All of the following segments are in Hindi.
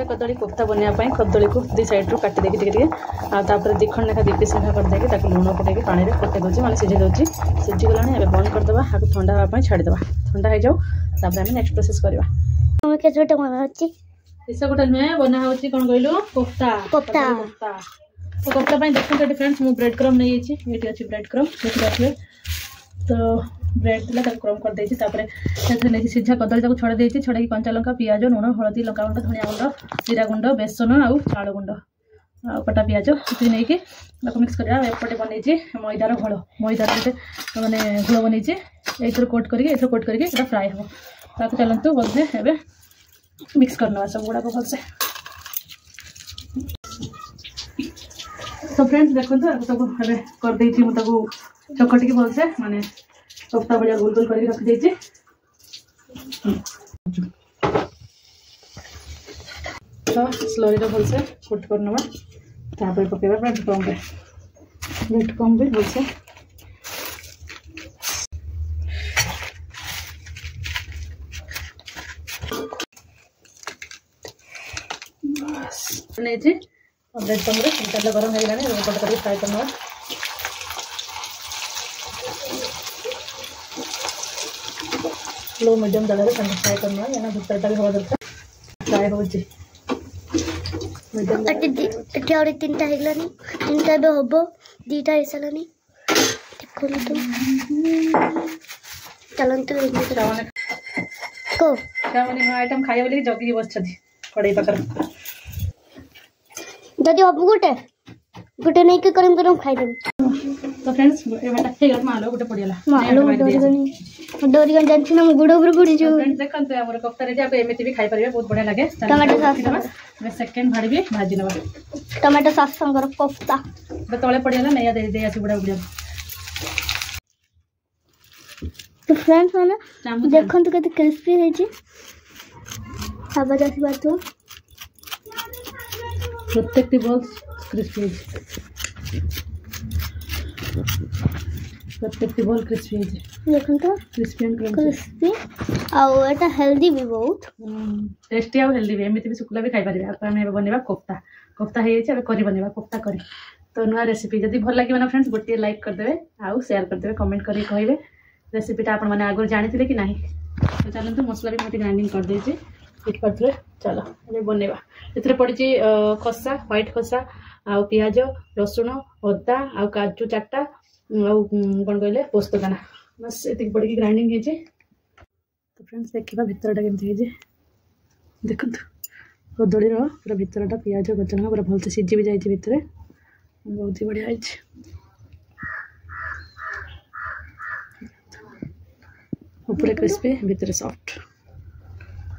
कदली कोफ्ता बनवाई कदली को दी सैड रू काटी देकी तापर दी खंड लेखा दी पीस लेखा कर लुण पकई पानी में फुटे दूसरी मैंने सिझे दूसरी सिझीगला ए बंद करदे आपको ठंडा हाँपाई छाड़ीदे ठंडा हो जाऊ तापर आम नेक्स्ट प्रोसेस करवा गोटे नुहे बना कौन कहलु कोफ्ता कोफ्ता तो कोफ्ता देखते फ्रेंड्स मुझे ब्रेड क्रम नहीं ये अच्छी ब्रेड क्रम देखिए तो ब्रेड थी क्रम कर देती सीझा कदली छड़ा देती छड़ा कंचा लंका पियाज लुण हलदी लंका गुंड धनिया गुंड जीरा गुंड बेसन आउ चाउल गुंड कटा पियाज नहीं कि मिक्स कर एपटे बन मैदार घोल मैदार गोटे मैंने घोल बन कोट करके फ्राए हम ताकि चलतु भलसे ए मिक्स करना सब गुड़ाक भलसे तो फ्रेंड्स देखो सब कर देती चकटिकी भलसे माने कोफ्ता भाया गोल गोल करके रखी तो स्लोली भलसे कुट कर नवा तापर पकेबा ब्रेड क्रम भी भलसे नहीं ब्रेड क्रम तेल गरम हो गलानी गोटे करके फ्राए करना लो मीडियम जगह फ्राए करना है भुट्टा भी हवा दरकार फ्राए हो मीडियम तीन तीन हम दीटा हो सारे देखो चलतु आइटम खाए बोल जगि बस कड़े पाकर जदि हम गोटे गोटे नहीं के गरम गरम खाईदेबी तो फ्रेंड्स मालो गोटे पड़ीगला मालो डोरीगन जानछि ना गुड़ ऊपर गुड़ी जो फ्रेंड्स देखंतु हमर कोफ्ता रे आप एमिति भी खाई परिबे बहुत बढ़िया लागे टमाटो सॉस मैं सेकंड भाड़ी भी भाजी नबा टमाटो सॉस संगर कोफ्ता तळे पड़ीगला नया दे दे आसी गुड़ा गुड़ा तो फ्रेंड्स माने देखंतु केते क्रिस्पी है जी आवाज आसी बात प्रत्येक बॉल्स क्रिस्पी प्रत्येक बॉल क्रिस्पी देखो तो क्रिस्पी एंड क्रिस्पी आउ एटा हेल्दी भी बहुत टेस्टी आउ हेल्दी भी एमिति भी सुकला भी खाई परिबे आप हम बनेबा कोफ्ता कोफ्ता हे छै करी बनेबा कोफ्ता करी तो नुआ रेसिपी जदी भल लागि ना फ्रेंड्स गोटे लाइक कर देबे आउ शेयर कर देबे कमेंट करी कहबे रेसिपीटा आपण माने आगु जानिथिले कि नाही तो चलंतु मसला भी मोटी ग्राइंडिंग कर देछि इट करथले चलो ए बनेबा एथरे पड़ी खसा व्हाइट खसा आ पियाज रसुण अदा आ काजू चारटा कौन कहले पोस्त दाना बस ये पड़ी ग्राइंडिंग है तो फ्रेंड्स देखा भितरटा केमती देखो कदली पूरा भितरटा पियाज गचना पूरा भलसे सीझी भी जाइए भितर बहुत ही बढ़िया है ऊपर क्रिस्पी भितर सॉफ्ट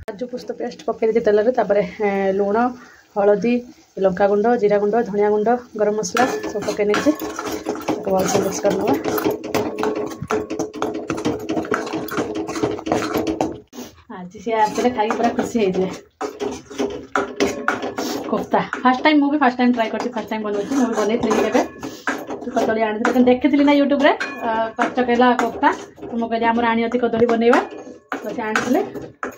काजू पोस्त पेस्ट पकई देती तेल में लुण हलदी लंका गुंड जीरा गुंड धनिया गुंड गरम मसला सब पकई नहीं भलसे मिक्स कर नवा आज सी आसले खाई पूरा खुशी होते कोफ्ता फास्ट टाइम मुझे फास्ट टाइम ट्राई कर फास्ट टाइम बनौती मुझे बनई थी कदली आनी देखी ना यूट्यूब रे कष्ट कहला कोफ्ता तो मुझे कहली आमर आनी कदली बनवा तो सी आनी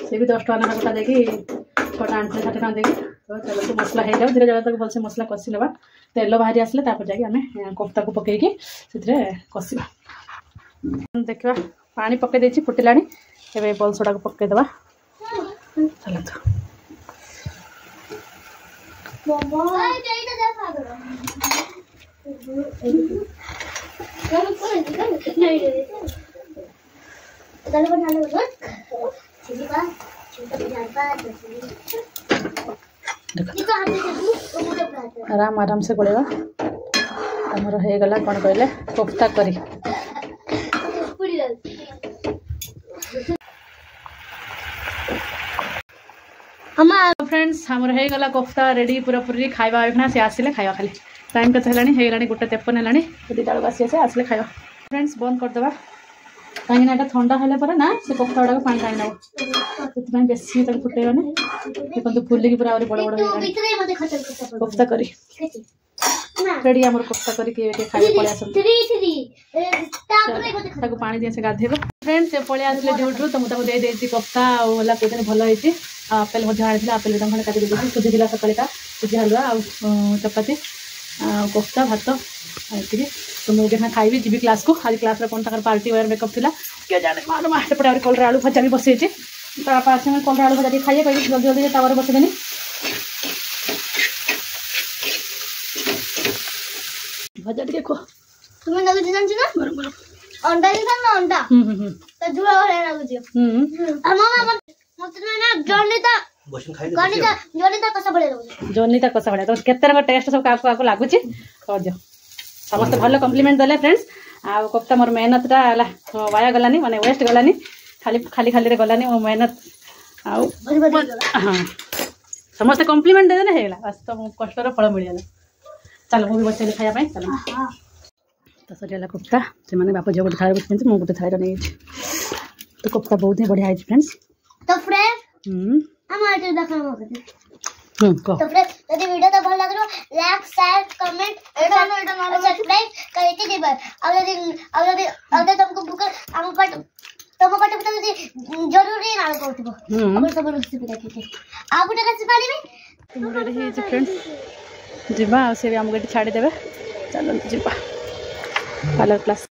सी भी 10 टका ना गोटा देखी गोटा आनी 60 टका देखी तो चलो मसला हो जाओ धीरे जगह तक भलसे मसला कषि ना तेल बाहरी आसले तापर जाके कोफ्ता को पकईकि से कषा देखा पानी पकई देछि फुटिलानी एबे बलसोडा को पकई देबा चलो आराम आराम से गोलेगा आमर हो गला कौन कहले कोफ्ता करी फ्रेंड्स हमर हो गला कोफ्ता रेडी पूरा पूरी खाଇବା एखना से आसिले खाଇବା खाली टाइम केते हेलानी हे गलानी 1:53 हेलानी दीटा बेलू आसी आसे आसिले खाଇବା फ्रेंड्स बंद कर देबा कहीं ना ठंडा है पर ना से कोफ्ता गुड़ा पानी टाणी नब बेसी फुटेबनी देखो फुल की पूरा बड़ बड़ कोफ्ता करी रेडी हमर कोफ्ता करके खाए पड़े आसन ताको पानी दिए से गाधेबो फ्रेंड्स से पड़े आसले ड्यूटी तो मुझे दे देती कोफ्ता और कहते भल होती आपेल आनी आपेल खंडे काटी देती सुजी दिला सकाळा सुजी हलवा आ चपाती कोफ्ता भात ये तो मुझे खाइबी जी क्लास को आज क्लास कौन तक पार्टी वेयर मेकअप थी क्या जाने मालूम एपटे आगे कलर आलू भजा भी बसई पास कलर आलू भजा खाइए कहीं जल्दी जल्दी तावर बसदेनी भजा टे खो तुम्हें लगुची जानछि ना अंडा दिखा ना अंडा तो जुड़ा वाला लगुची मामा मत ना जर्नीता जर्नीता कसा बड़े लगुची जर्नीता कसा बड़े तो केते रंग टेस्ट सब काको काको लागुची कर दियो समस्त भल कम्प्लीमेंट देले फ्रेंड्स आ कोफ्ता मोर मेहनतटा वाया गलानी माने वेस्ट गलानी खाली खाली खाली रे गलानी मो मेहनत आ हां समस्त कम्प्लीमेंट देले हेला बस तो कष्टर फल मिल जाला चलो मु भी बच्चे खाया पाए चलो तो सरियाला कोफ्ता से माने बापा जो गोटे थाली बस मु गोटे थाली नहीं तो कोफ्ता बहुत ही बढ़िया है फ्रेंड्स तो फ्रेंड्स हम आज देखा को तो फ्रेंड्स यदि वीडियो तो भल लागलो लाइक शेयर कमेंट सब्सक्राइब करके देबे और यदि तुमको भूख हम पट तुम पट यदि जरूरी ना करथिबो अपन सब रेसिपी देखिके आ गुटे रेसिपी आली तुम रेडी हे फ्रेंड्स जीवा से भी हमको छाड़ी देवे चलो जीवा पार्लर क्लास